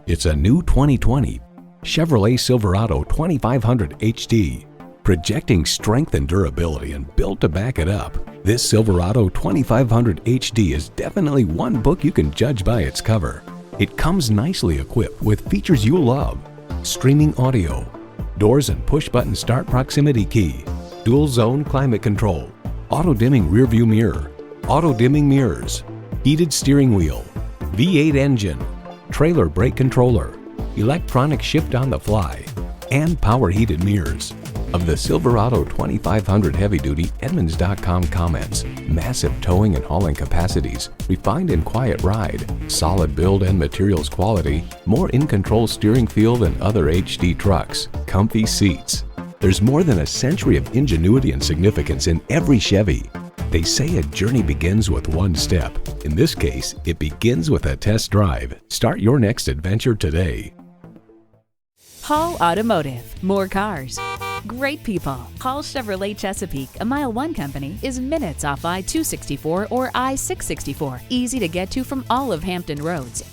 It's a new 2020 Chevrolet Silverado 2500 HD. Projecting strength and durability and built to back it up, this Silverado 2500 HD is definitely one book you can judge by its cover. It comes nicely equipped with features you love: streaming audio, doors and push-button start proximity key, dual-zone climate control, auto-dimming rearview mirror, auto-dimming mirrors, heated steering wheel, V8 engine, trailer brake controller, electronic shift on the fly, and power heated mirrors. Of the Silverado 2500 Heavy Duty, Edmunds.com comments: massive towing and hauling capacities, refined and quiet ride, solid build and materials quality, more in-control steering feel than other HD trucks, comfy seats. There's more than a century of ingenuity and significance in every Chevy. They say a journey begins with one step. In this case, it begins with a test drive. Start your next adventure today. Hall Automotive. More cars, great people. Hall Chevrolet Chesapeake, a MileOne company, is minutes off I-264 or I-664. Easy to get to from all of Hampton roads.